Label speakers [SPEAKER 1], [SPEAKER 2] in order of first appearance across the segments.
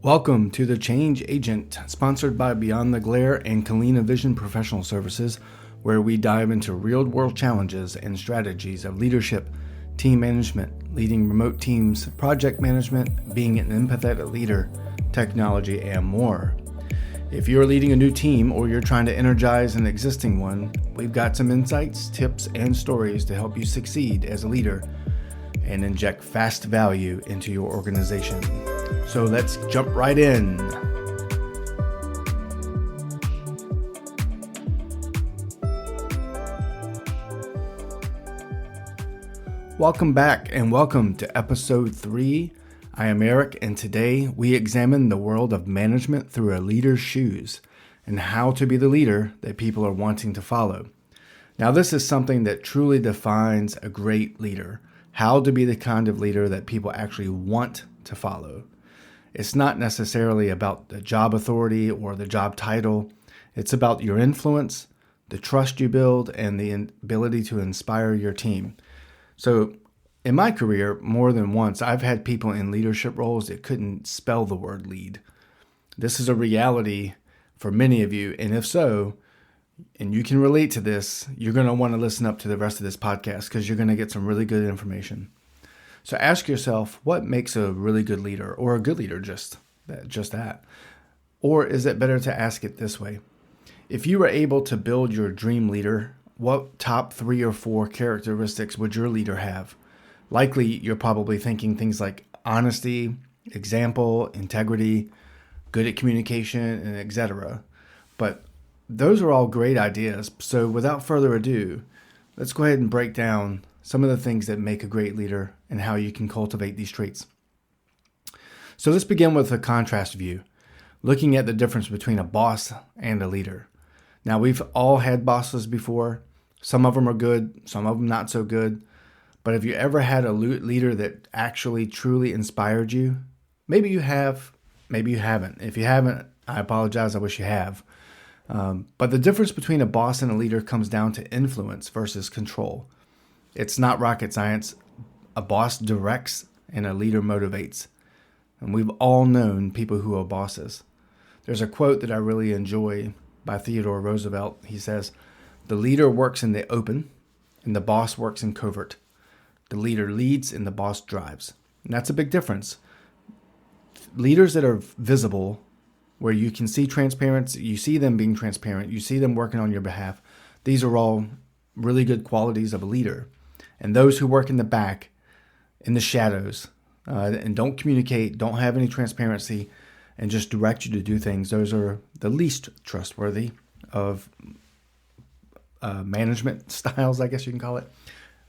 [SPEAKER 1] Welcome to The Change Agent, sponsored by Beyond the Glare and Kalina Vision Professional Services, where we dive into real-world challenges and strategies of leadership, team management, leading remote teams, project management, being an empathetic leader, technology, and more. If you're leading a new team or you're trying to energize an existing one, we've got some insights, tips, and stories to help you succeed as a leader and inject fast value into your organization. So let's jump right in. Welcome back and welcome to episode 3. I am Eric, and today we examine the world of management through a leader's shoes and how to be the leader that people are wanting to follow. Now, this is something that truly defines a great leader, how to be the kind of leader that people actually want to follow. It's not necessarily about the job authority or the job title. It's about your influence, the trust you build, and the ability to inspire your team. So in my career, more than once, I've had people in leadership roles that couldn't spell the word lead. This is a reality for many of you. And if so, and you can relate to this, you're going to want to listen up to the rest of this podcast because you're going to get some really good information. So ask yourself, what makes a really good leader, or a good leader just that? Or is it better to ask it this way? If you were able to build your dream leader, what top 3 or 4 characteristics would your leader have? Likely, you're probably thinking things like honesty, example, integrity, good at communication, and etc. But those are all great ideas. So without further ado, let's go ahead and break down some of the things that make a great leader and how you can cultivate these traits. So let's begin with a contrast view, looking at the difference between a boss and a leader. Now, we've all had bosses before. Some of them are good, some of them not so good. But have you ever had a leader that actually truly inspired you? Maybe you have, maybe you haven't. If you haven't, I apologize. I wish you have. But the difference between a boss and a leader comes down to influence versus control. It's not rocket science. A boss directs and a leader motivates. And we've all known people who are bosses. There's a quote that I really enjoy by Theodore Roosevelt. He says, "The leader works in the open and the boss works in covert. The leader leads and the boss drives." And that's a big difference. Leaders that are visible, where you can see transparency, you see them being transparent, you see them working on your behalf. These are all really good qualities of a leader. And those who work in the back, in the shadows, and don't communicate, don't have any transparency, and just direct you to do things, those are the least trustworthy of management styles, I guess you can call it.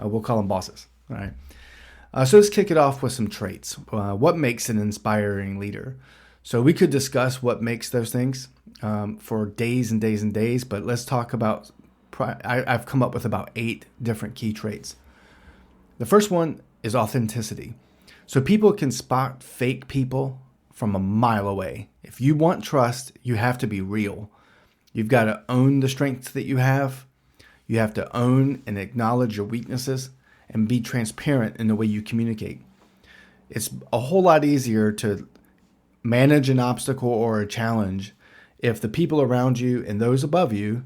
[SPEAKER 1] We'll call them bosses. All right. So let's kick it off with some traits. What makes an inspiring leader? So we could discuss what makes those things for days and days and days, but let's talk about, I've come up with about 8 different key traits. The first one is authenticity. So people can spot fake people from a mile away. If you want trust, you have to be real. You've got to own the strengths that you have. You have to own and acknowledge your weaknesses and be transparent in the way you communicate. It's a whole lot easier to manage an obstacle or a challenge if the people around you and those above you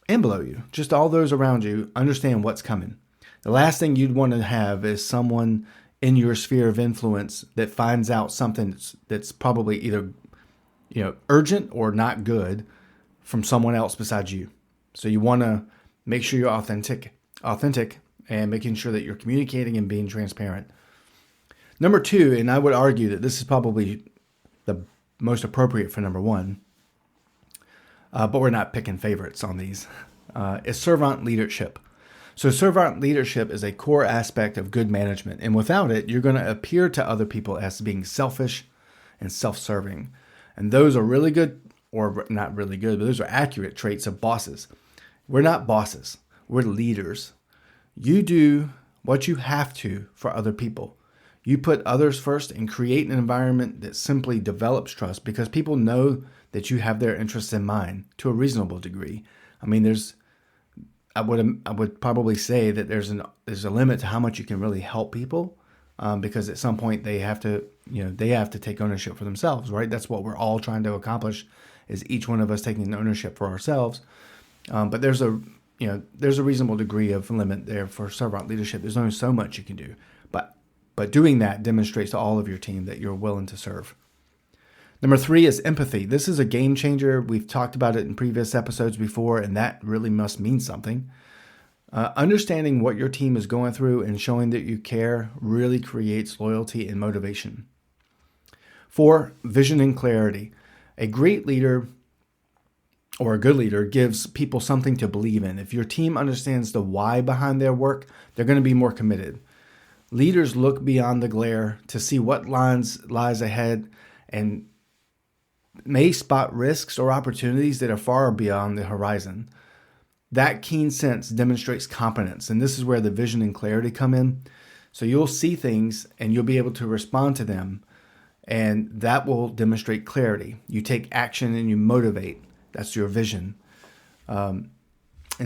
[SPEAKER 1] and below you, just all those around you, understand what's coming. The last thing you'd want to have is someone in your sphere of influence that finds out something that's probably either urgent or not good from someone else besides you. So you want to make sure you're authentic and making sure that you're communicating and being transparent. Number 2, and I would argue that this is probably the most appropriate for number 1, but we're not picking favorites on these, is servant leadership. So servant leadership is a core aspect of good management, and without it, you're going to appear to other people as being selfish and self-serving. And those are really good, or not really good, but those are accurate traits of bosses. We're not bosses. We're leaders. You do what you have to for other people. You put others first and create an environment that simply develops trust because people know that you have their interests in mind to a reasonable degree. I mean, I would probably say that there's a limit to how much you can really help people because at some point they have to take ownership for themselves, right? That's what we're all trying to accomplish, is each one of us taking ownership for ourselves. But there's a reasonable degree of limit there for servant leadership. There's only so much you can do, but doing that demonstrates to all of your team that you're willing to serve. Number 3 is empathy. This is a game changer. We've talked about it in previous episodes before, and that really must mean something. Understanding what your team is going through and showing that you care really creates loyalty and motivation. 4, vision and clarity. A great leader or a good leader gives people something to believe in. If your team understands the why behind their work, they're going to be more committed. Leaders look beyond the glare to see what lies ahead and may spot risks or opportunities that are far beyond the horizon. That keen sense demonstrates competence, and this is where the vision and clarity come in. So you'll see things and you'll be able to respond to them, and that will demonstrate clarity. You take action and you motivate. That's your vision. And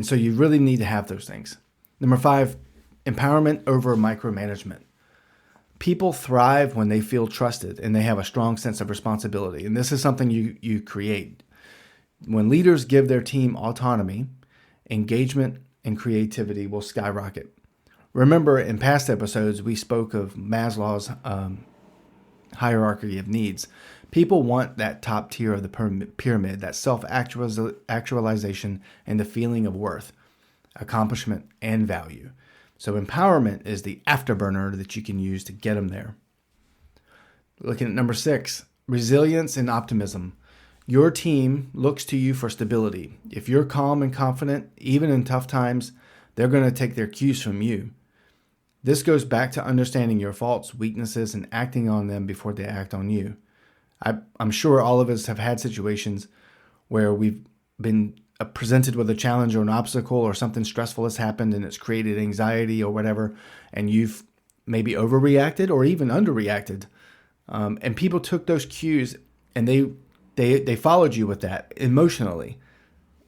[SPEAKER 1] so you really need to have those things. Number 5, empowerment over micromanagement. People thrive when they feel trusted and they have a strong sense of responsibility. And this is something you create. When leaders give their team autonomy, engagement and creativity will skyrocket. Remember, in past episodes, we spoke of Maslow's hierarchy of needs. People want that top tier of the pyramid, that self-actualization and the feeling of worth, accomplishment, and value. So empowerment is the afterburner that you can use to get them there. Looking at number 6, resilience and optimism. Your team looks to you for stability. If you're calm and confident, even in tough times, they're going to take their cues from you. This goes back to understanding your faults, weaknesses, and acting on them before they act on you. I'm sure all of us have had situations where we've been presented with a challenge or an obstacle or something stressful has happened and it's created anxiety or whatever, and you've maybe overreacted or even underreacted. And people took those cues and they followed you with that emotionally.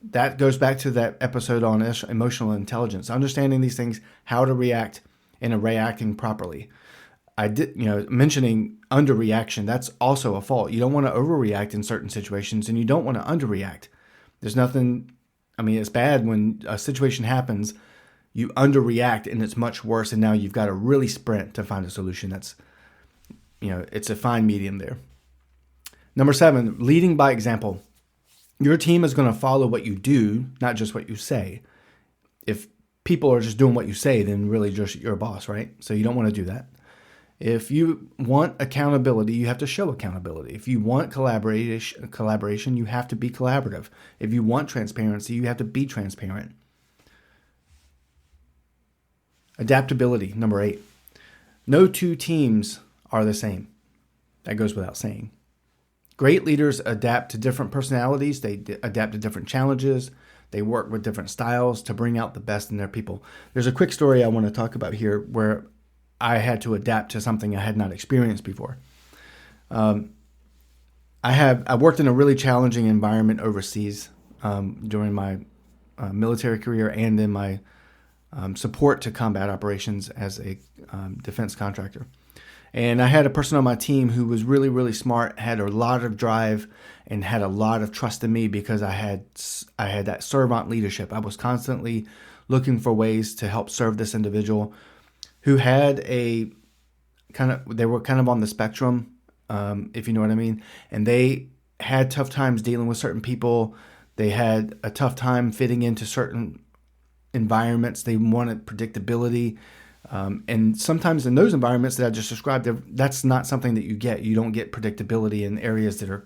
[SPEAKER 1] That goes back to that episode on emotional intelligence, understanding these things, how to react and reacting properly. Mentioning underreaction, that's also a fault. You don't want to overreact in certain situations and you don't want to underreact. There's nothing, it's bad when a situation happens, you underreact and it's much worse. And now you've got to really sprint to find a solution. That's, it's a fine medium there. Number 7, leading by example. Your team is going to follow what you do, not just what you say. If people are just doing what you say, then really just you're a boss, right? So you don't want to do that. If you want accountability, you have to show accountability. If you want collaboration, you have to be collaborative. If you want transparency, you have to be transparent. Adaptability, number 8. No two teams are the same. That goes without saying. Great leaders adapt to different personalities. They adapt to different challenges. They work with different styles to bring out the best in their people. There's a quick story I want to talk about here where I had to adapt to something I had not experienced before. I worked in a really challenging environment overseas during my military career and in my support to combat operations as a defense contractor. And I had a person on my team who was really, really smart, had a lot of drive, and had a lot of trust in me because I had that servant leadership. I was constantly looking for ways to help serve this individual who had they were kind of on the spectrum, if you know what I mean. And they had tough times dealing with certain people. They had a tough time fitting into certain environments. They wanted predictability. And sometimes in those environments that I just described, that's not something that you get. You don't get predictability in areas that are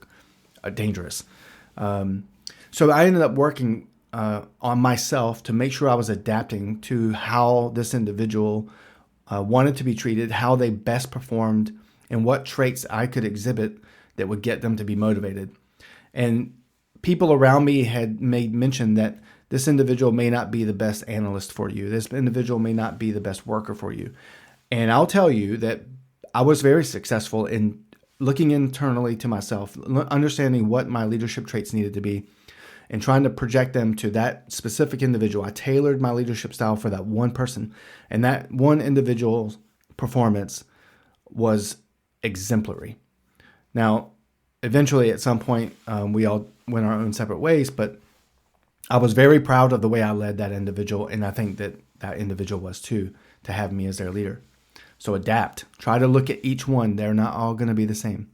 [SPEAKER 1] dangerous. So I ended up working on myself to make sure I was adapting to how this individual wanted to be treated, how they best performed, and what traits I could exhibit that would get them to be motivated. And people around me had made mention that this individual may not be the best analyst for you. This individual may not be the best worker for you. And I'll tell you that I was very successful in looking internally to myself, understanding what my leadership traits needed to be, and trying to project them to that specific individual. I tailored my leadership style for that one person, and that one individual's performance was exemplary. Now, eventually at some point, we all went our own separate ways, but I was very proud of the way I led that individual, and I think that that individual was too, to have me as their leader. So adapt. Try to look at each one. They're not all going to be the same.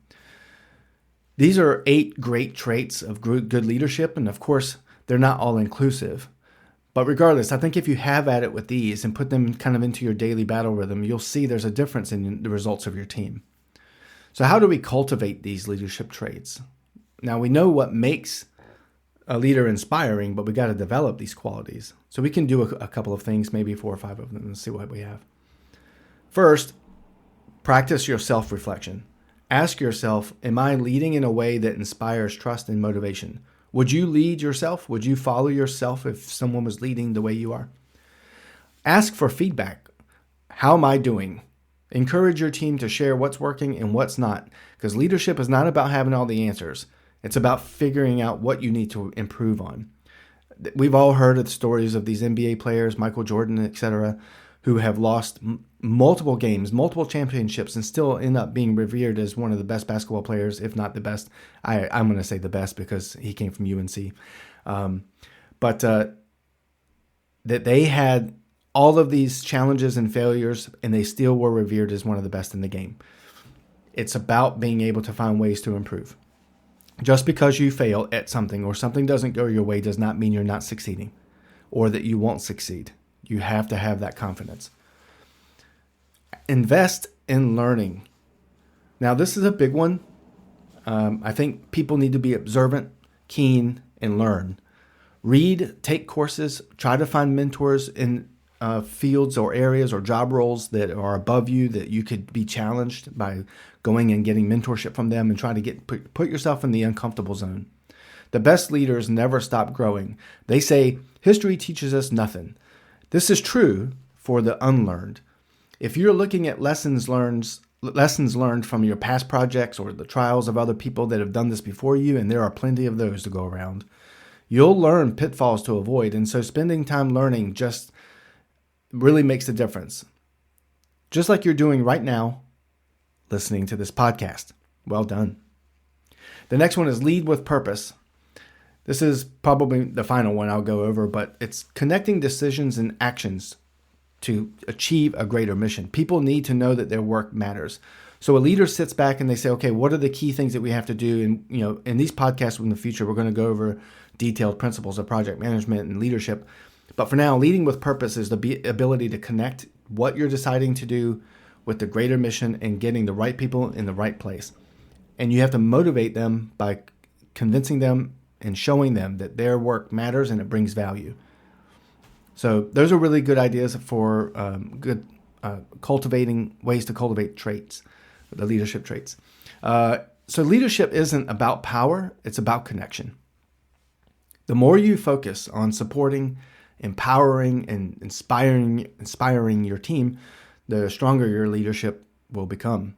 [SPEAKER 1] These are 8 great traits of good leadership, and of course, they're not all inclusive. But regardless, I think if you have at it with these and put them kind of into your daily battle rhythm, you'll see there's a difference in the results of your team. So how do we cultivate these leadership traits? Now, we know what makes a leader inspiring, but we got to develop these qualities. So we can do a couple of things, maybe 4 or 5 of them, and see what we have. First, practice your self-reflection. Ask yourself, am I leading in a way that inspires trust and motivation? Would you lead yourself? Would you follow yourself if someone was leading the way you are? Ask for feedback. How am I doing? Encourage your team to share what's working and what's not, because leadership is not about having all the answers. It's about figuring out what you need to improve on. We've all heard of the stories of these NBA players, Michael Jordan, etc., who have lost multiple games, multiple championships, and still end up being revered as one of the best basketball players, if not the best. I'm going to say the best because he came from UNC. But that they had all of these challenges and failures, and they still were revered as one of the best in the game. It's about being able to find ways to improve. Just because you fail at something or something doesn't go your way does not mean you're not succeeding or that you won't succeed. You have to have that confidence. Invest in learning. Now, this is a big one. I think people need to be observant, keen, and learn. Read, take courses, try to find mentors in fields or areas or job roles that are above you that you could be challenged by going and getting mentorship from them, and try to put yourself in the uncomfortable zone. The best leaders never stop growing. They say, history teaches us nothing. This is true for the unlearned. If you're looking at lessons learned from your past projects or the trials of other people that have done this before you, and there are plenty of those to go around, you'll learn pitfalls to avoid. And so spending time learning just really makes a difference. Just like you're doing right now, listening to this podcast. Well done. The next one is lead with purpose. This is probably the final one I'll go over, but it's connecting decisions and actions to achieve a greater mission. People need to know that their work matters. So a leader sits back and they say, okay, what are the key things that we have to do? And, in these podcasts in the future, we're going to go over detailed principles of project management and leadership. But for now, leading with purpose is the ability to connect what you're deciding to do with the greater mission and getting the right people in the right place. And you have to motivate them by convincing them and showing them that their work matters and it brings value. So those are really good ideas for cultivating ways to cultivate traits, the leadership traits. So leadership isn't about power, it's about connection. The more you focus on supporting, empowering, and inspiring your team, the stronger your leadership will become.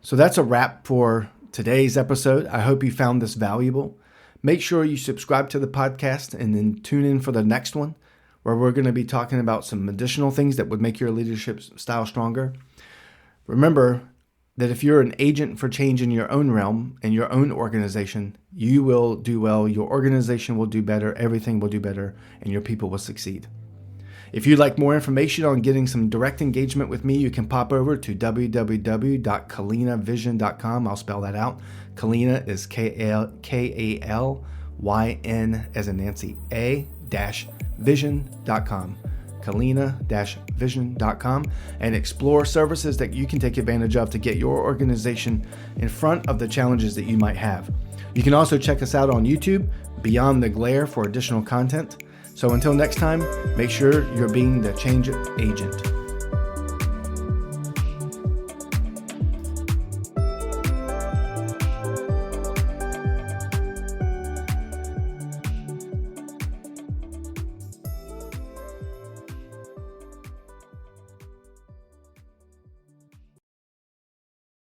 [SPEAKER 1] So that's a wrap for today's episode. I hope you found this valuable. Make sure you subscribe to the podcast and then tune in for the next one, where we're going to be talking about some additional things that would make your leadership style stronger. Remember that if you're an agent for change in your own realm and your own organization, you will do well, your organization will do better, everything will do better, and your people will succeed. If you'd like more information on getting some direct engagement with me, you can pop over to www.kalinavision.com. I'll spell that out. Kalina is Kalyn as in Nancy, vision.com. Kalina-vision.com, and explore services that you can take advantage of to get your organization in front of the challenges that you might have. You can also check us out on YouTube, Beyond the Glare, for additional content. So until next time, make sure you're being the change agent.